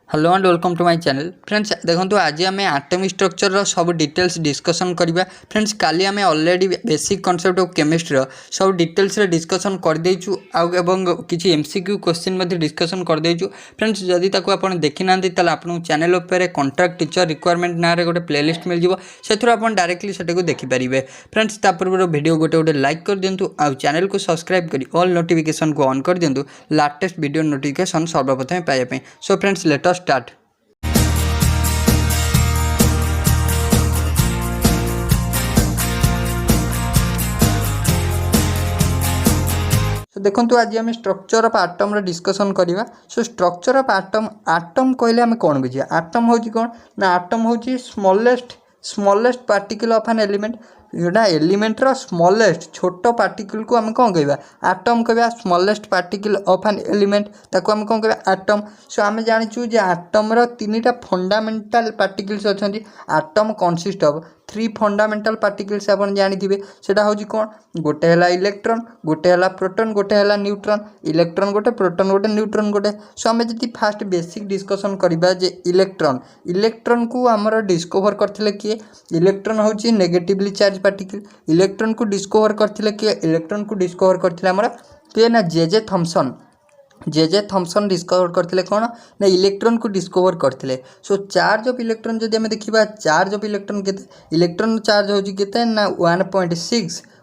Hello and welcome to my channel friends. देखो आज आम एटॉमिक स्ट्रक्चर सब डिटेल्स डिस्कसन करवा फ्रेंड्स। काली आम already basic concept of chemistry सब डिटेल्स डिस्कसन कर देचु किसी एमसीक्यू क्वेश्चन डिस्कसन कर देचु फ्रेंड्स। जदि ताको आप देखी ना आपको चैनल उपर कॉन्ट्रैक्ट टीचर रिक्वायरमेंट ना गोटे प्लेलिस्ट मिल जाव से डायरेक्टली से देखिपारे फ्रेंड्स। तापर वीडियो गोटे गोटे लाइक कर दिंतु आ चैनल को सब्सक्राइब कर ऑल नोटिफिकेशन को ऑन कर दिंतु लाटेस्ट वीडियो नोटिफिकेशन सर्वप्रथम पाइबा। So friends let us start. देखो आज आम स्ट्रक्चर ऑफ एटम डिस्कसन करवा। So structure of atom atom कहले आम कौन बुझे एटम हूँ कौन ना एटम हूँ smallest particle of an element जोटा एलिमेंटर स्मॉलेस्ट छोट पार्टिकल को आम कौन कहवा एटम कहवा smallest particle of an element ताको आम कौन कहवा एटम। सो आम जाचु एटम तीन टा फंडामेंटल पार्टिकल्स अच्छा atom consist of 3 fundamental particles आप जानी सेटा हूँ कौन गोटे है इलेक्ट्रॉन गोटे है प्रोटॉन गोटे है न्यूट्रॉन इलेक्ट्रॉन गोटे प्रोटॉन गोटे न्यूट्रॉन गोटे। सो आम जी फास्ट बेसिक डिस्कसन करवा जे इलेक्ट्रॉन को आमर डिस्कवर करथिले किए इलेक्ट्रॉन हूँ नेगेटिवली चार्ज पार्टिकल। इलेक्ट्रॉन को डिस्कवर करथिले किए इलेक्ट्रॉन को डिस्कवर करथिले आमर किए ना जे थॉमसन डिस्कवर करथिले कौन ना इलेक्ट्रॉन को डिस्कवर करथिले। सो चार्ज ऑफ इलेक्ट्रॉन जदि आम देखिबा चार्ज ऑफ इलेक्ट्रॉन केते इलेक्ट्रॉन चार्ज होची केते ना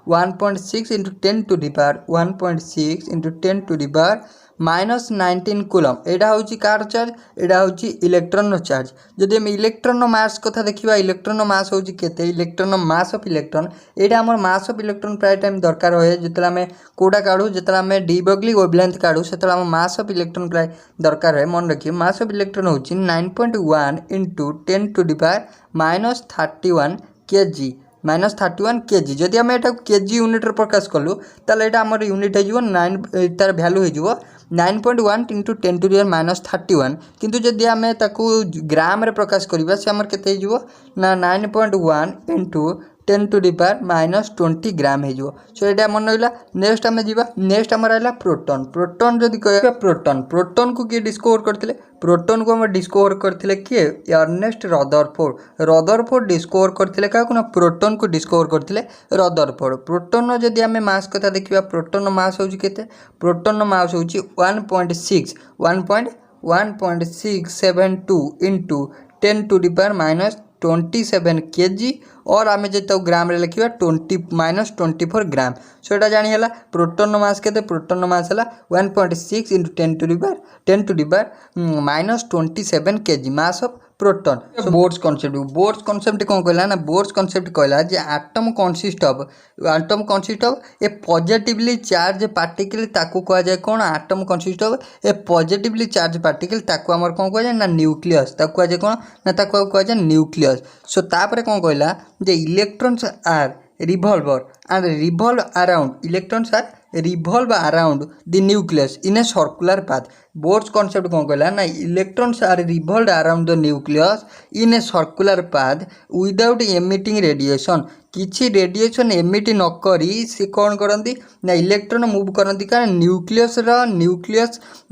1.6 into 10 to the power 1.6 into 10 to the power -19 coulomb. एटा होची कार चार्ज एटा होची इलेक्ट्रॉन चार्ज। जदि हम इलेक्ट्रॉन मास कथा देखिबा इलेक्ट्रॉन मास होची केते इलेक्ट्रॉन मास ऑफ इलेक्ट्रॉन एटा हमर मास ऑफ इलेक्ट्रॉन प्राय टाइम दरकार होय जेतला में कोडा काढू जेतला में डी बर्गली वेवलेंथ काढू सेतला हम मास ऑफ इलेक्ट्रॉन प्राय दरकार होय। मन रखिए मास ऑफ इलेक्ट्रॉन होची 9.1 into 10 to the power -31 kg -31 kg। जदि आम एटा केजी यूनिट प्रकाश कलु ताले एटा हमर यूनिट हो 9 तार वैल्यू हो 9.1 इंटू 10 टू दी पावर -31 किंतु जदि आम ताकू ग्राम रे प्रकाश करबा से हमर केते हो ना 9.1 इंटू 10 टू दी पावर -20 ग्राम हो। सो ये मन रहा। नेक्स्ट आम जा नेक्स्ट आम रहा प्रोटॉन। प्रोटॉन जदि कह प्रोटॉन को किए डिस्कवर करते प्रोटॉन को हम डिस्कवर करते किए अर्नेस्ट रदरफोर्ड डिस्कवर करते क्या ना प्रोटॉन को डिस्कवर करते रदरफोर्ड। प्रोटॉन जदि आम मास कथा देखा प्रोटॉन मास होची केते प्रोटॉन मास होची 1.672 into 10 to the power -27 kg और आम जो ग्राम रे लिखा 24 ग्राम। सो ये जानीला प्रोटॉन मास के प्रोटॉन मास है 1.6 into 10 to the power -27 kg mass of proton. Bohr's concept कौन कहला ना बोर्ड्स कॉन्सेप्ट कहला जे atom consist of a positively charged particle ताकू कह जाए कौन atom consist of a positively charged particle ताकू आमर कौन कह जाए ना न्यूक्लियस ताकू कह जाए कौन ना ताकू कह जाए न्यूक्लियस। सो तापर कौन कहला जे electrons are revolve around the nucleus in a circular path. Bohr's concept कौन कहला ना electrons are revolve around the nucleus in a circular path without emitting radiation. किसी रेडिएशन एमिट न करी से कौन करती ना इलेक्ट्रॉन मूव करती कारण न्यूक्लियस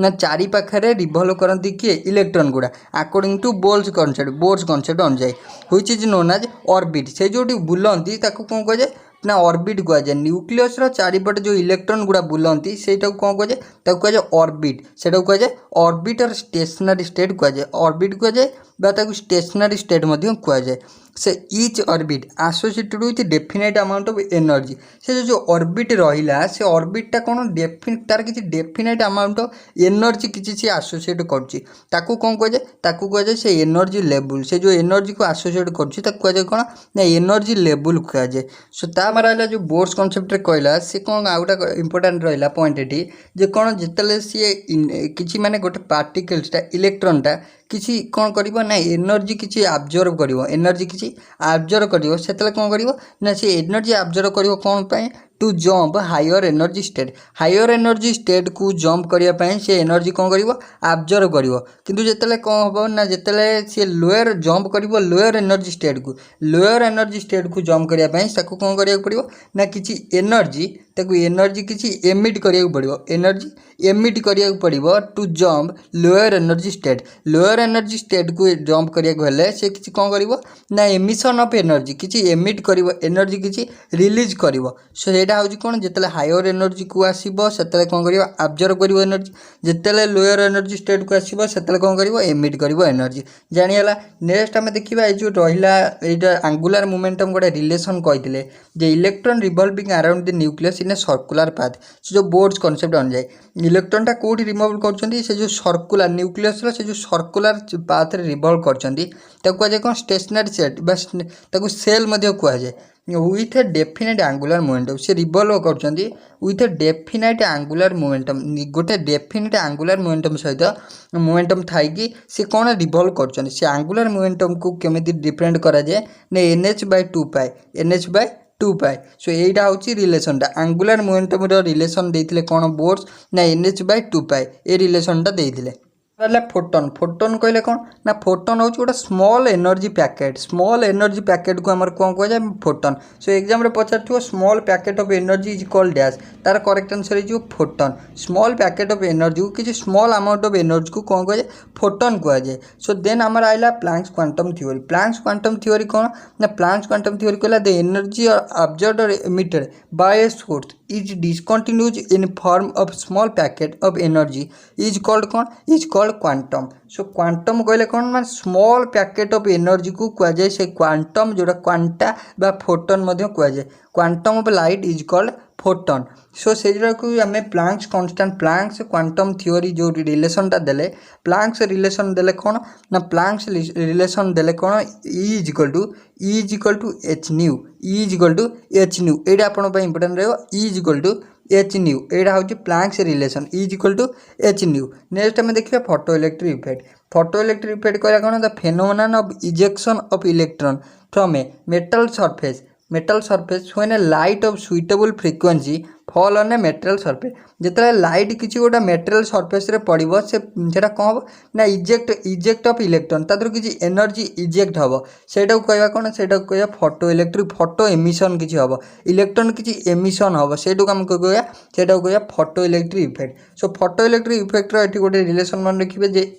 ना चारि पाखे रिवॉल्व करती किए इलेक्ट्रॉन गुड़ा अकॉर्डिंग टू बोर्ड्स कॉन्सेप्ट अनुसार which is known as orbit. से जो बुलती कौन कह जाए ना ऑर्बिट कह जाए। न्यूक्लियस चारिपटे जो इलेक्ट्रॉन गुड़ा बुलती से कौन कह जाए कह जाए ऑर्बिट। से कह जाए ऑर्बिट और स्टेशनरी स्टेट कह जाए ऑर्बिट कह जाए स्टेशनरी स्टेट कह जाए। से each orbit associated with definite amount of energy. से जो ऑर्बिट रहा से ऑर्बिटा कौन तार किसी डेफिनाइट अमाउंट ऑफ एनर्जी किसी से एसोसिएट करूँ कौन कह जाए से एनर्जी लेवल। से जो एनर्जी को एसोसिएट कह जाए कौन ना एनर्जी लेवल कह जाए। सो रहा जो बोर्ड्स कॉन्सेप्ट कहला से कौन आउटा इंपोर्टेंट रहा पॉइंट ये जे कौन जिते सी किसी माने गोटे पार्टिकल्सटा इलेक्ट्रॉनटा किसी कौन करिवो ना एनर्जी किसी आब्जर्व करिवो एनर्जी किसी आब्जर्व करिवो सेतले कौन करिवो ना से एनर्जी आब्जर्व करिवो कौन पाए to jump higher energy state higher energy state को जम्प करने से एनर्जी कौन कर आब्जर्व कर किंतु जिते कौन हम ना जिते सी लोअर जम्प कर लोअर एनर्जी स्टेट को जम्प करने कौन करा पड़ो ना कि एनर्जी एनर्जी किसी एमिट करा पड़ो एनर्जी एमिट करा पड़ो to jump lower energy state को जम्प करा से किसी कौन कर ना एमिशन ऑफ एनर्जी किसी एमिट कर एनर्जी किसी रिलीज कर सो यहाँ हूँ कौन जिते हायर एनर्जी को आसो से कौन कर आब्जर्व कर एनर्जी जिते लोअर एनर्जी स्टेट को आसो से कौन कर एमिट कर एनर्जी जानीगला नेक्स्ट आम देखा जो रहा यहाँ आंगुलार मोमेंटम गोटे रिलेसन कहते जे electron revolving around the nucleus in a circular path जो बोर्ड्स कॉन्सेप्ट अनुजाई इलेक्ट्रॉन टा कौटी रिवॉल्व कर जो सर्कुलर न्यूक्लियस से जो सर्कुलर पाथ रिवॉल्व कर कौन स्टेशनरी सेट बा सेल कहुए with a definite angular momentum से रिवॉल्व कर with a definite angular momentum गोटे डेफिनेट आंगुलार मोमेंटम सहित मोमेंटम थी सी कौन रिवॉल्व कर से आंगुलार मोमेंटम को केमी डिपेंड कराए ना NH/2 सो यहाँ हूँ रिलेसनटा आंगुलार मोमेंटम रिलेसन देते कौन बोर्ड्स ना NH/2 ये रिलेसनटा देते रहा फोटोन फोटोन कहले कौन ना फोटोन हूँ गोटे स्मॉल एनर्जी पैकेट को आमर कौन कह फोटोन सो एग्जाम रे पचार small packet of energy is called dash तार करेक्ट आंसर हो photon small packet of energy को किसी स्मॉल अमाउंट ऑफ एनर्जी को कौन कह फोटोन कहुए सो देन आमर आइला प्लैंक्स क्वांटम थ्योरी कौन ना प्लैंक्स क्वांटम थ्योरी कहला द एनर्जी ऑब्जर्व्ड और emitted by a source is discontinuous in form of small packet of energy is called कौन is called quantum so quantum कहले कौन मैं small packet of energy को कहुए से क्वांटम जोटा quanta बा फोटोन कहुए quantum of light is called photon so से आम Planck's constant Planck's quantum theory जो रिलेसनटा देले प्लैंक्स रिलेसन देले कौन ना प्लैंक्स रिलेसन देले कौन E is equal to H nu यहाँ आप इंपोर्टेंट रहा E is equal to H nu यहाँ हूँ Planck's relation is equal to H nu next आम देखिए फोटो इलेक्ट्रिक इफेक्ट कहला कौन the phenomenon of ejection of electron from a metal surface when a light of suitable frequency fall on a material surface जिते light किसी गोटे material surface रे पड़ो से कौन हम ना इजेक्ट ऑफ इलेक्ट्रॉन तादर किसी एनर्जी इजेक्ट हम से कहवा कौन से कहवा फोटो एमिशन किसी हम इलेक्ट्रॉन किसी एमिशन हम से आम कहवा photoelectric effect so photoelectric इफेक्टर ये गोटे रिलेसन मन रखिए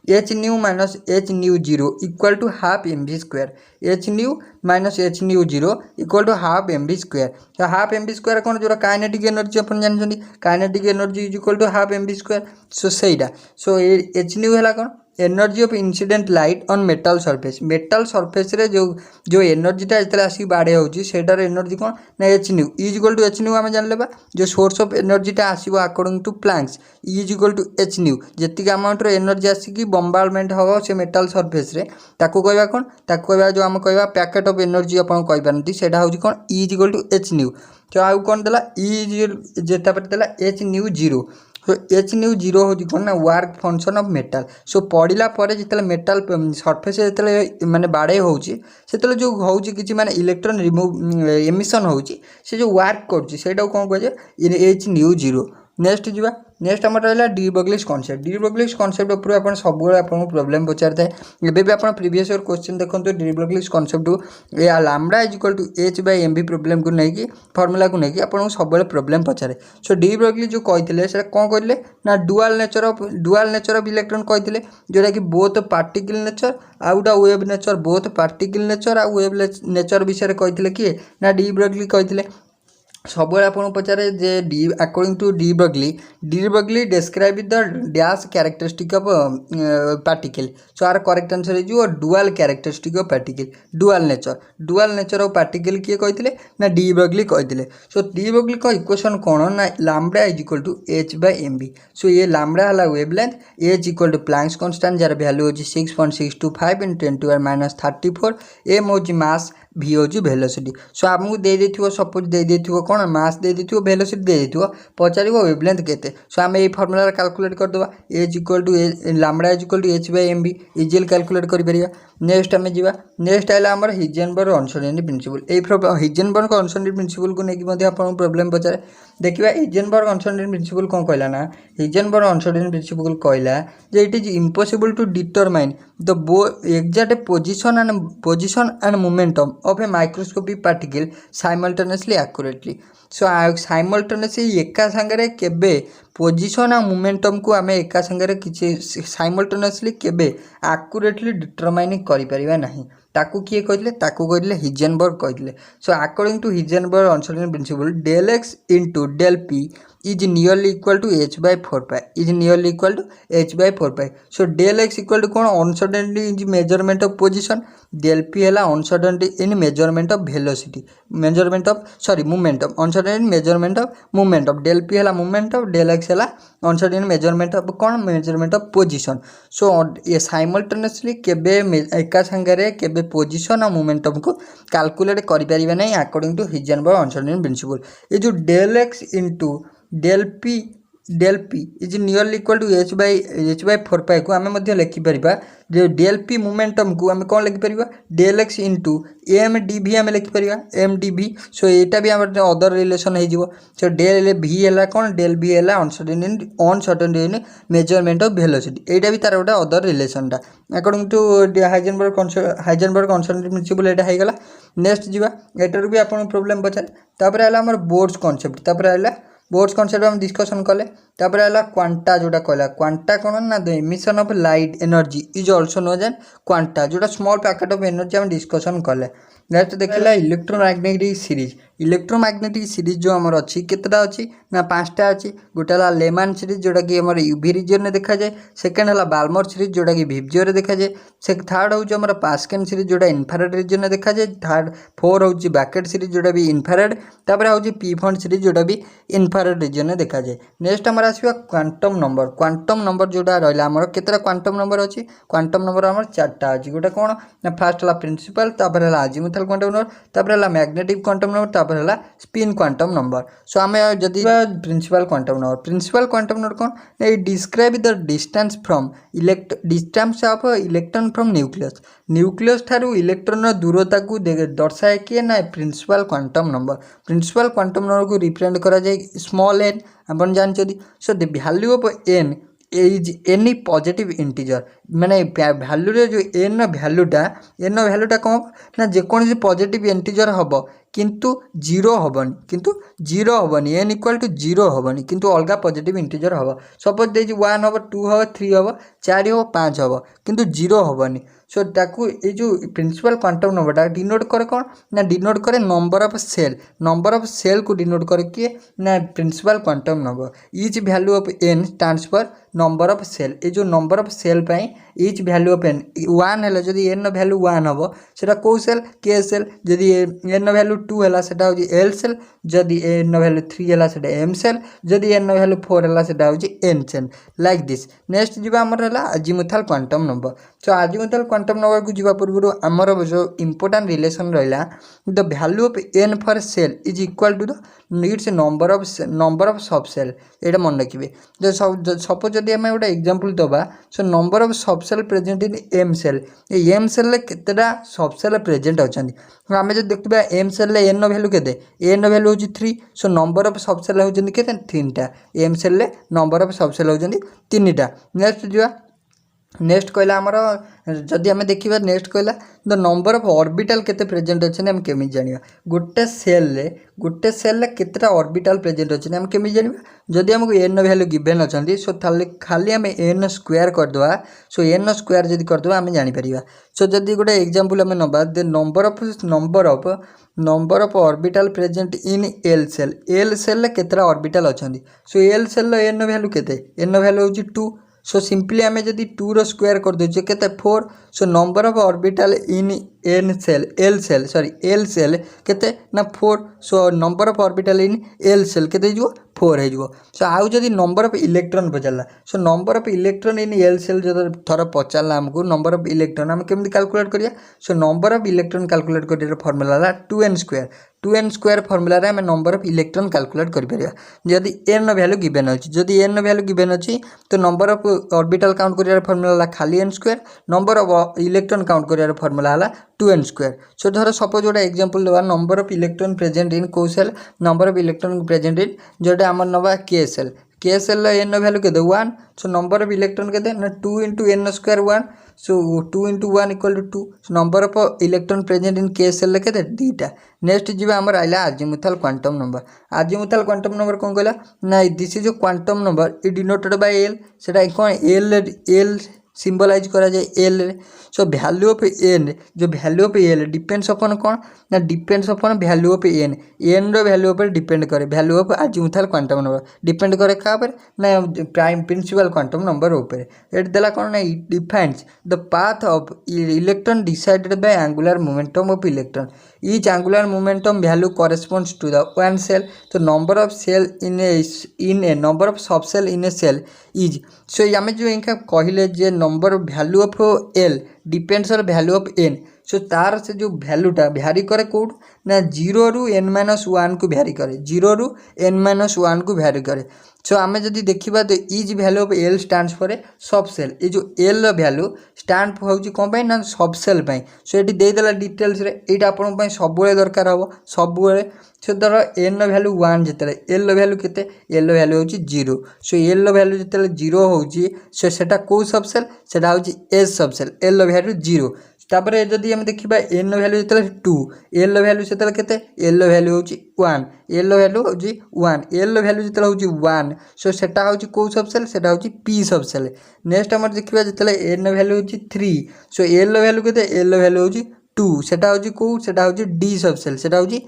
H nu minus H nu zero equal to half mv²। H nu minus H nu zero equal to half mv²। तो हाफ mv² कौन जो काइनेटिक एनर्जी अपन जानते kinetic energy is equal to half mv²। So सहीटा so H nu है कौन energy of incident light on metal surface रे जो एनर्जीटा जितने आसिक बाड़े होटार एनर्जी कौन ना h nu is equal to H nu आम जान लेबा जो सोर्स ऑफ एनर्जीटा आसो according to Planck's is equal to H nu जी अमाउंट एनर्जी आसिक बम्बार्डमेंट हम से मेटल सरफेस रे ताकू कहवा कौन ताकू कहवा जो आम कहवा पैकेट ऑफ एनर्जी आप कहींपारती से हूँ कौन is equal to H nu तो आउ कौन देला देला H nu zero so H nu zero हूँ कौन ना work function of metal so पढ़ला जिते मेटल सरफेस जो माने बाड़े होचे जो हूँ कि माने इलेक्ट्रॉन रिमूव एमिशन होची से जो वर्क कर कौन कहे एच न्यू जीरो नेक्स्ट जी नेक्स्ट आम रहा डी ब्रोग्लीस कॉन्सेप्ट उपर आप सब प्रोब्लेम पचार थाए एवं भी आप प्रीवियस ईयर क्वेश्चन देखो डी ब्रोग्लीस कॉन्सेप्ट या lambda is equal to H/mv problem को लेकिन फॉर्मूला को लेकिन आपको सब प्रोब्लेम पचारे सो डी ब्रोग्ली जो कहते कौन कहले ना डुअल नेचर ऑफ इलेक्ट्रॉन कहते जोटा कि बोथ पार्टिकल नेचर आउटा wave nature both particle nature आ वेव नेचर विषय कहते किए ना डी ब्रोग्ली कहते सब आपको पचारे जे de according to de Broglie describe the dash characteristic of particle so आर करेक्ट आंसर हो dual characteristic of particle dual nature of particle किए कहते ना डी ब्रोग्ली कहते सो डी ब्रोग्ली का इक्वेशन कौन ना lambda is equal to H/mv सो ये लैम्बडा है wavelength H equal to Planck's constant जार वैल्यू हो 6.625 × 10⁻³ एम हो मास भि हूँ वेलोसिटी। सो आमको दे देथिबो सपोज दे देथिबो कोन मास दे देथिबो वेलोसिटी दे देथिबो पचारिबो वेवलेंथ केते। सो आम ए फॉर्मूला कैलकुलेट करदबा as equal to lambda is equal to H by M B easily calculate कर परिबा। नेक्स्ट आम जावा नेक्स्ट आइला हमर हिजेनबर्ग अनसर्टेनिटी प्रिंसिपल। ए हिजेनबर्ग अनसर्टेनिटी प्रिंसिपल को नेकी मध्ये आपन प्रॉब्लम पचारे देखिबा। हिजेनबर्ग अनसर्टेनिटी प्रिंसिपल कोन कहला ना हिजेनबर्ग अनसर्टेनिटी प्रिंसिपल कहला जे it is impossible to determine the exact position and momentum of a microscopic particle simultaneously accurately। सो साइमल्टेनियसली एका सांगरे केबे पोजिशन आ मोमेंटम को आम एका सांगरे किसी साइमल्टेनियसली केबे आक्युरेटली डिटरमाइन करि परिबा नाही। ताकू किए कहले ताकू कहले हिजेनबर्ग कहले। So according to Heisenberg uncertainty principle del x into del P is nearly equal to H by 4 pi is nearly equal to H by 4 pi. So del x equal to कौन uncertainty is measurement of position del p है uncertainty in measurement of velocity measurement of sorry momentum uncertainty measurement of momentum del p है moment of del x है uncertainty measurement of कौन measurement of position. So ये simultaneously केबे एका सांगरे केबे position और मोमेंटम को कैलकुलेट करि परिबा नै according to Heisenberg uncertainty principle. ये जो del x into del P is nearly equal to H by 4 pi को आम लिखिपर जो डेल पी मोमेंटम को आम कौन लिखिपर del x into M D भी आम लिखिपर एम डी भी। सो यहाँ भी आम अदर रिलेसन हो। सो डेल भी है कौन डेल भी है अनसर्टेनिटी मेजरमेंट ऑफ वेलोसिटी यहाँ भी तार गोटे अदर रिलेसनटा according to Heisenberg uncertainty principle यहाँ होगा। नेक्स्ट जीवा एटार भी आपको प्रोब्लेम पचारे तापर है बोर्ड्स कॉन्सेप्ट तापर है बोर्ड्स कॉन्सेप्ट हम डिस्कशन कले तापर है क्वांटा जोटा कहला क्वांटा कौन ना the emission of light energy is also known as quanta जोटा स्मॉल पैकेट ऑफ एनर्जी हम डिस्कशन कले। नेक्स्ट देखला इलेक्ट्रोमैग्नेटिक सीरीज जो आमर अच्छी केतटा अच्छी ना 5टा अच्छी गोटे है लेमान सीरीज जोटा कि आम यूवी रिजन में देखा जाए सेकेंड है बाल्मर सीरीज जोटा कि विबजिओ रे देखा जाए से थर्ड हूँ आम पास्केन सीरीज जोटा इनफ्रारेड रिजन में देखा जाए थर्ड 4 हूँ बैकेट सीरीज जोटा भी इनफ्रारेड तापर हूँ पी फंड सीरीज जोटा भी इनफ्रारेड रिजन में देखा जाए। नेक्स्ट आमर आसवा क्वांटम नंबर जोटा रहा आमर केतटा क्वांटम नंबर अच्छी क्वांटम नंबर आमर 4टा अच्छी गोटे कौन ना फास्ट है प्रिंसिपल तापर है अजीमुथल क्वांटम नंबर तापर है मैग्नेटिक क्वांटम नंबर तापर है स्पिन क्वांटम नंबर। सो आम जदि प्रिंसिपल क्वांटम नंबर कौन ना describe the distance from distance of electron from nucleus ठारू इलेक्ट्रॉन दूरता को दर्शाए किए ना प्रिंसिपल क्वांटम नंबर को रिप्रेजेंट करा जाए स्मॉल एन अपन जानते। So the value of N is any positive integer माने वैल्यू जो एन वैल्यूटा कौन ना जेकोसी पॉजिटिव इंटीजर हम किंतु जीरो हेनी एन इक्वल टू जीरो हेनी किंतु अलग पॉजिटिव इंटीजर हम सपोज दे 1 हम 2 हम 3 हम 4 हम 5 हम किंतु जीरो हेनी। सो ताकू ये जो प्रिंसिपल क्वांटम नंबरटा डिनोट करे कौन ना डिनोट करे नंबर ऑफ सेल को डिनोट करे किए ना principal quantum number each value of N stands for number of shell. ये जो नंबर ऑफ सेल पाई ईच वैल्यू ऑफ एन 1 है जदि एन वैल्यू 1 हम सेटा को सेल के सेल जदि एन वैल्यू 2 है सेटा हो एल सेल जदि एन वैल्यू 3 है सेटा एम सेल जदि एन वैल्यू 4 है सेटा हो N shell like this. Next जीवा आमर है azimuthal quantum number. So azimuthal quantum number को जीवा पूर्व आमर जो इंपोर्टेंट रिलेशन रहा the value of N for shell is equal to the its number of सब सेल ये मन रखिए। सपोज जदि आम गोटे एग्जांपल दबा सो नंबर ऑफ सब shell present in M shell M shell केतेटा सब सेल प्रेजेंट अच्छा आम जो देखा एम सेल एन वैल्यू के एन वैल्यू हूँ 3 सो नंबर ऑफ सब सेल होती 3टा एम सेल नंबर ऑफ सब सेल होती 3टा। नेक्स्ट जी नेक्स्ट कहला आमर जदि आम देखा नेक्स्ट कहला द नंबर ऑफ ऑर्बिटल केते प्रेजेंट अच्छे आम केमी जाना गोटे सेल केतेटा ऑर्बिटल प्रेजेंट अच्छे आम केमी जाना जदि आमको एन वैल्यू गिवेन अच्छा सो खाली आम एन स्क्वायर करदे सो एन स्क्वायर जदि करदे आम जापर। सो जदि गोटे एग्जांपल आम नवा the number of orbital present in L shell केतेटा ऑर्बिटल अच्छा so L shell n value केते एन वैल्यू हूँ 2 सो सिंपली आम जदि 2 रो स्क्वायर कर दे के 4 so number of orbital in L shell केते ना 4 so number of orbital in L shell केते जो 4 हो। सो आउ जदि नंबर ऑफ इलेक्ट्रॉन पचारा so number of electron in L shell जो थर पचारा आमको नंबर ऑफ इलेक्ट्रॉन आम केमती कैलकुलेट करिया। सो नंबर ऑफ इलेक्ट्रॉन कैलकुलेट कर फॉर्मूला है 2n स्क्वायर फॉर्मूला आम नंबर ऑफ इलेक्ट्रॉन कैलकुलेट कर जदि एन वैल्यू गिवन अच्छी जदि एन वैल्यू गिवन अच्छी तो नंबर ऑफ ऑर्बिटल काउंट कर फॉर्मूला खाली n square number of electron count कर फॉर्मूला है 2n स्क्वायर। सो धर सपोज गोटे एग्जांपल देवा number of electron present in K shell number of electron present in जोटा आम नवा के सेल एन वैल्यू के 1 सो नंबर ऑफ इलेक्ट्रॉन के ना 2 into N square 1 so 2 into 1 equal to 2 so number of electron present in K shell के दुईटा। Next जी आमर आइला azimuthal quantum number. Azimuthal quantum number कौन कहला ना दिस इज क्वांटम नंबर इ डिनोटेड बाय एल से कौन एल सिंबलाइज करा जाए एल रे। सो वैल्यू ऑफ एन जो value of L depends upon कौन ना depends upon value of N रो वैल्यू पर डिपेंड करे value of azimuthal quantum number depend करे क्या पर ना प्राइम प्रिंसिपल क्वांटम नंबर ऊपर एट देला कौन ना it defines the path of electron decided by angular momentum of electron each angular momentum value corresponds to the one cell so number of cell in a number of sub cell in a cell is so आम जो इनका कहले जे number value of L depends on value of n so तार से जो वैल्यूटा भ्यारी करे कौट ना 0 रु n-1 को भ्यारी करे 0 रु n-1 को भ्यारी करे। सो आम जदि देखा तो is value of L stands for a subshell ये जो एल वैल्यू स्टैंड होची कौन पे ना सब सेल पे। सो ये देदेला डिटेल्स रे एटा आपन सब दरकार हम सब सो धर एन वैल्यू 1 जिते एल वैल्यू केते एल वैल्यू होची 0 सो एल वैल्यू जिते 0 होची सो सेटा को सब सेल सेटा होची एस सब सेल एल वैल्यू 0 तापर जदि हम देखा एन वैल्यू जिते 2 एल वैल्यू से केते एल वैल्यू होची 1 एल वैल्यू होची 1 एल वैल्यू जिते होची 1 सो सेटा होची को सब सेल सेटा होची पी सब सेल। नेक्स्ट हमर देखा जिते एन वैल्यू होची 3 सो एल वैल्यू केते एल वैल्यू होची 2 सेटा होची को सेटा होची डी सब सेल सेटा होची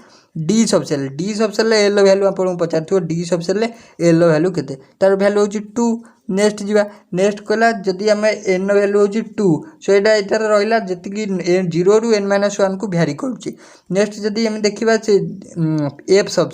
डी सब सेल एल वैल्यू आपको पचार डी सब सेल एल वैल्यू केते तार वैल्यू होची 2। नेक्स्ट जीवा नेक्स्ट कहला जदि आम एन वैल्यू होची 2 सो एटा रहा जी 0 रु n-1 को भ्यारी करुच्ची। नेक्स्ट जदि आम देखा से एफ सब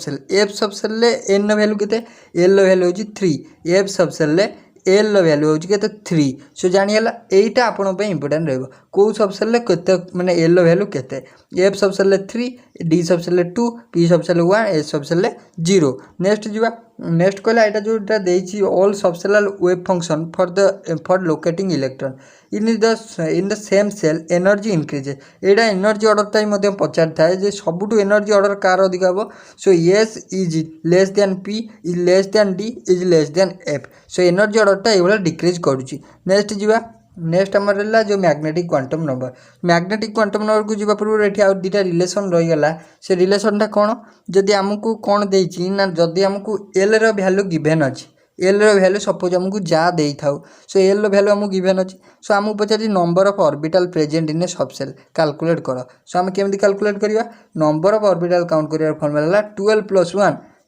सेल एन वैल्यू केते एल वैल्यू होची 3 एफ सब सेल एल वैल्यू होची केते 3 सो जानिला एटा आपन पे इंपोर्टेंट रहबो को सब सेल केते माने एल वैल्यू केते f subshell 3 d subshell 2 p subshell 1 s subshell 0। Next जीवा नेक्स्ट कहला एटा जोटा देछि ऑल सबसेलर wave function for locating electron in the same shell energy increases एटा एनर्जी ऑर्डर टाइम मध्ये पचार थाए जे सबुटु एनर्जी ऑर्डर कार अधिक हबो so s is less than p is less than d is less then F so energy order टा एवला डिक्रीज करूची। नेक्स्ट जीवा नेक्स्ट आम रहा जो मैग्नेटिक क्वांटम नंबर को जीवा पूर्व ये आउ दुटा रिलेसन रहीगला से रिलेसनटा कौन जदि आमको कौन देछि ना जदि आमको एल रो वैल्यू गिवन अच्छी एल रो वैल्यू सपोज आमको जा दे था सो एल रो वैल्यू आमको गिवन अच्छी सो आमको पचार number of orbital present in a subshell calculate कर। सो आम केमती कैलकुलेट करवा नंबर ऑफ ऑर्बिटल काउंट कर फॉर्मूला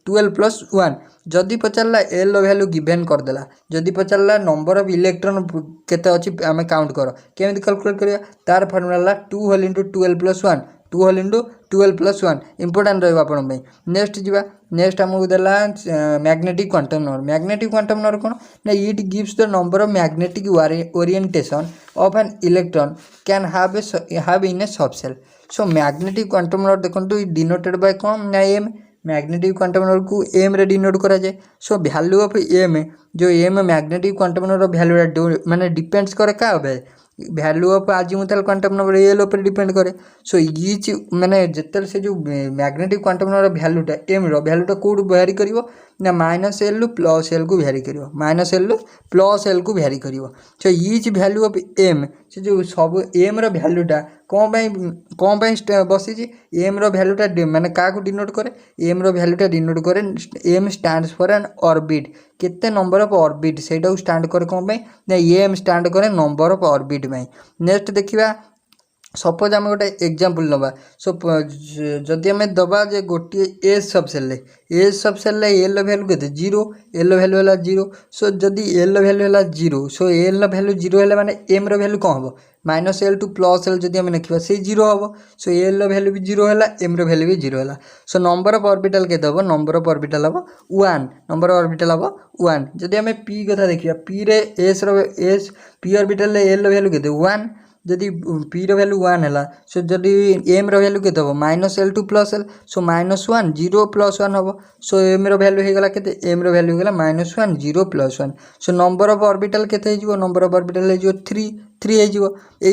12+1 जदि पचारा एल वैल्यू गिवन करदेला जदि पचारा नंबर ऑफ इलेक्ट्रॉन केते अछि आम काउंट कर केमती कैलकुलेट करवा तार formula 2 whole into 12+1 2 whole into 12+1 important रहा आपण पे। नेक्स्ट जीवा नेक्स्ट आमको देला मैग्नेटिक क्वांटम नंबर कौन ना it gives the number of magnetic orientation of an electron can have in a subshell. So magnetic quantum number देखो denoted by कौन ना एम मैग्नेटिक क्वांटम नंबर को m रे denote करा जाए। So value of m जो m magnetic quantum number value माने depends करे का value of azimuthal quantum number l ऊपर डिपेंड करे। सो इच माने जिते से जो मैग्नेटिक क्वांटम नंबर वैल्यूटा एम रो वैल्यूटा कौट भ्यारी करिवो ना -l रु +l को भ्यारी करिवो -l रु +l को भ्यारी करिवो। So each value of m से जो सब एम रो वैल्यूटा कौन बसी एम रो वैल्यूटा माने क्या डिनोट करे एम रो वैल्यूटा डिनोट करे M stands for an orbit केते नंबर ऑफ ऑर्बिट सेटा स्टैंड करे कौन ना एम स्टैंड करे नंबर ऑफ ऑर्बिट में। नेक्स्ट देखिबा सपोज आम गोटे एग्जांपल नवा सो जदि आम दबा जे गोटे एज सबसेल एल भैल्यू के जीरो एल भैल्यू है जीरो सो जदि एल भैल्यू है zero so L value zero है माने एम भैल्यू कौन हम minus L two plus L जदि आम लिखा से जीरो हम सो एल भैल्यू भी जीरो है एम भैल्यू भी जीरो है सो नंबर ऑफ ऑर्बिटल के हम नंबर ऑफ ऑर्बिटल हम वन नंबर ऑफ ऑर्बिटल हम वन जदि आम पी कथा देखिए पी रे S P orbital L value के वन जदि पी भैल्यू वन है सो जदि एम भैल्यू के minus L two plus L so minus one zero plus one हम सो एम भैल्यू होगा के एम भैल्यू होगा minus one zero plus one so number of orbital के नंबर ऑफ ऑर्बिटल हो three three हो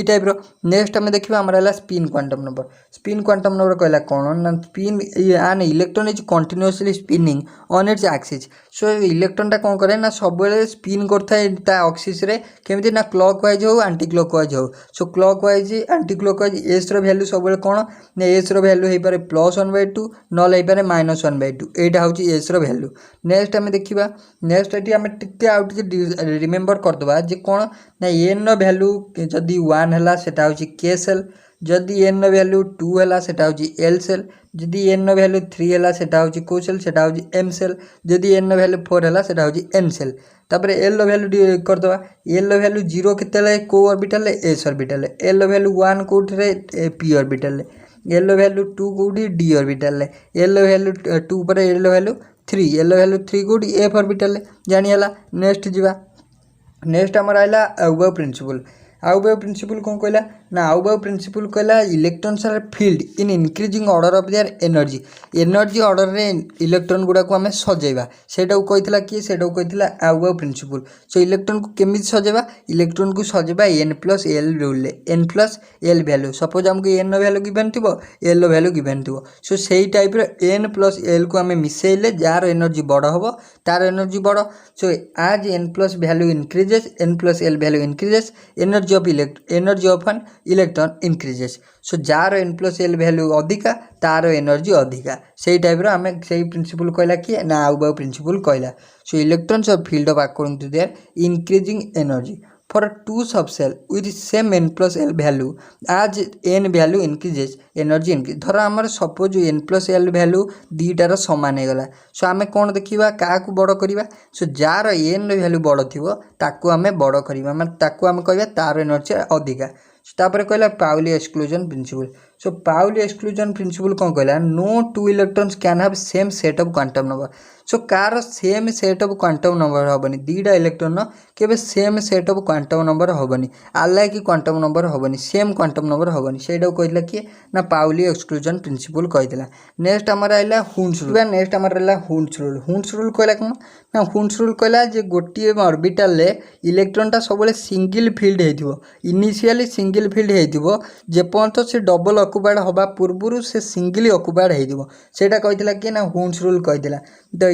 type next आम देखा आम है स्पिन क्वांटम नंबर कहला कौन ना स्पिन आन electron is continuously spinning on its axis so इलेक्ट्रॉनटा कौन करे ना सब स्पिन करता एक्सिस रे केमिति ना क्लॉक वाइज हो आंटी क्लॉक वाइज हो so clockwise anticlockwise s value सब कौन ना एस वैल्यू हो पारे प्लस वन बै टू नल पारे माइनस वन बै टू यहाँ हूँ एस वैल्यू नेक्स्ट आम देखा नेक्स्ट ये आम टे आउे रिमेम्बर करदे जे कौन ना एन वैल्यू जदि वन है सेटा हूँ के सेल जदि एन वैल्यू टू है सेटा हूँ एल सेल जदि एन वैल्यू थ्री है सेटा हूँ को सेल सेटा हूँ एम सेल जदि एन वैल्यू फोर है सेटा हूँ एन सेल तापर एल वैल्यू करदे एल वैल्यू जीरो के को orbital s orbital l value one कौटे p orbital l value two कौटी d orbital l value two पर एल वैल्यू थ्री कौटी एफ ऑर्बिटल जानीला नेक्स्ट जीवा नेक्स्ट आमर आइला आउबाउ प्रिंसिपल आउबाउ प्रिंसिपल कौन कहला ना आउबाउ प्रिंसिपल कहला electrons are filled in increasing order of their energy order रे इलेक्ट्रॉन गुड़ा को आम सजेबा सेटा को कहितला किए सेटा को कहितला आउबाउ प्रिंसिपल सो इलेक्ट्रॉन को केमिति सजेबा इलेक्ट्रॉन को सजेबा n plus l rule n plus L value suppose आमको एन वैल्यू गिवन थी एल वैल्यू गिवन थी सो से टाइप एन प्लस एल को आम मिसेले जार एनर्जी बड़ हम तार एनर्जी बड़ सो आज N plus value increases N plus L value increases energy of an electron increases so जार एन प्लस एल वैल्यू अधिका तार एनर्जी अधिका से टाइप आम से प्रिंसिपल कहला कि ना आउबाउ प्रिंसिपल कहला so electrons of filled of according to their increasing energy for two subshell with same n plus L value as n value increases energy increase धर आम suppose n plus L value दीटार सामान होगला सो आम कौन देखा क्या बड़ करवा सो जार एन वैल्यू बड़ थी ताकू आम बड़ करवा ताकू आम कह तार एनर्जी अधिका तापर कहला Pauli exclusion principle so Pauli exclusion principle कौन कहला no two electrons can have same set of quantum number so कार same set of quantum number हेनी दीटा इलेक्ट्रॉन केबे same set of quantum number हेनी आलाइक क्वांटम नंबर हेनी same quantum number हेनी से कहला किए ना पाउली एक्सक्लूजन प्रिंसिपल कहला नेक्स्ट आमर आइला हुन्स रूल नेक्स्ट आमर रहा हुन्स रूल कहला कौन ना हुन्स रूल कहला जे गोटे ऑर्बिटल इलेक्ट्रॉनटा सब सिंगल फील्ड हो इनिशियली सिंगल फील्ड हो जेपर्यंत से डबल अक्युपाइड हवा पूर्व से सिंगली अक्युपाइड होटा कहला कि ना हुन्स रूल कहला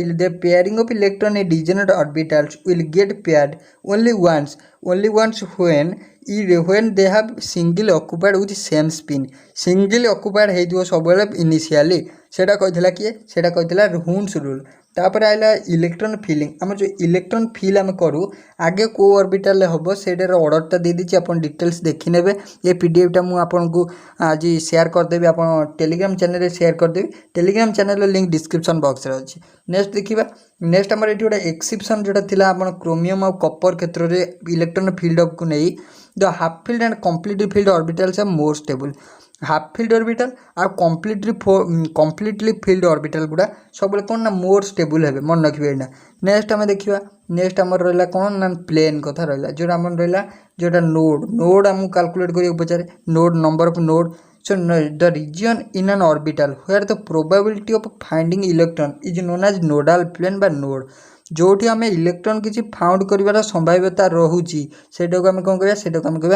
the pairing of electron in degenerate orbitals will get paired only once when they have single occupied with same spin single occupied हो सब इनिशियली सेटा कहला किए सेटा कहला हुन्स रूल तापर आइला इलेक्ट्रॉन फिलिंग आम जो इलेक्ट्रॉन फिल आम करूँ आगे को ऑर्बिटल हम सेटार ऑर्डरटा दे दीजिए आप डिटेल्स देखी नेबे ये पीडीएफटा मुझे आपको आज शेयर करदेवी आप टेलीग्राम चैनल रे शेयर करदेवी Telegram channel link description box रे अच्छी नेक्स्ट देखा नेक्स्ट आम ये गोटे एक्सेप्शन जोटा था आप क्रोमियम और कपर क्षेत्र में इलेक्ट्रॉन फील्ड को नहीं the half filled and complete filled orbitals are more stable half filled orbital और कम्प्लीटली फील्ड ऑर्बिटल गुड़ा सब कौन ना मोर स्टेबल है मन रखिए यहाँ नेक्स्ट आम देखा नेक्स्ट आम रहा कौन ना प्लेन कथा रहा जो आम रहा जोटा नोड आमको कैलकुलेट करिए पचारे node number of node so the region in an orbital where the probability of finding electron is known as nodal plane by node जोटी आम इलेक्ट्रॉन किसी फाउंड कर संभाव्यता रोचे से आम कौन कह से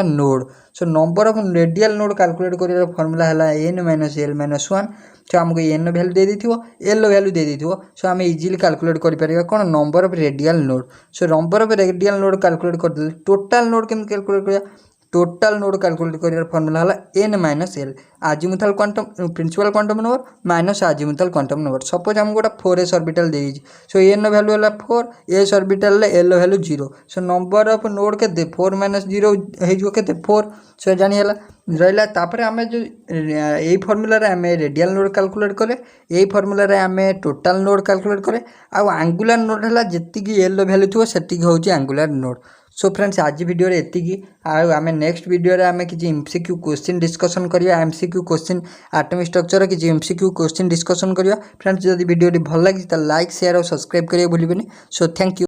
node so number of radial node calculate कर फर्मूला है n minus l minus one so आमको एन वैल्यू दे दी एल वैल्यू दे दी सो आम इजिली कैलकुलेट कर कौन number of radial node so number of radial node calculate करदे टोटाल नोड केम कैलकुलेट कर टोटाल नोड कैलकुलेट कर फर्मूला है n minus l azimuthal quantum principal quantum number minus azimuthal quantum number suppose आमको गोटे 4s orbital दे सो N value है 4 S orbital l value 0 so number of node के 4 minus 0 हो 4 सो जानी रहा तापर आम जो यही फर्मूला आम रेडियल नोड कैलकुलेट कले यही फर्मूला आम टोटाल नोड कैलकुलेट कले आंगुलार नोड है जी एल वैल्यू थो से हूँ आंगुलार नोड सो फ्रेंड्स आज वीडियो एतिकी आम नेक्स्ट वीडियो आम किसी एमसीक्यू क्वेश्चन डिस्कसन करिया एमसीक्यू क्वेश्चन एटॉमिक स्ट्रक्चर किसी एमसीक्यू क्वेश्चन डिस्कसन करिया फ्रेंड्स जब वीडियो भल लगी तो लाइक शेयर और सब्सक्राइब करिए भूलिबेनी सो थैंक यू।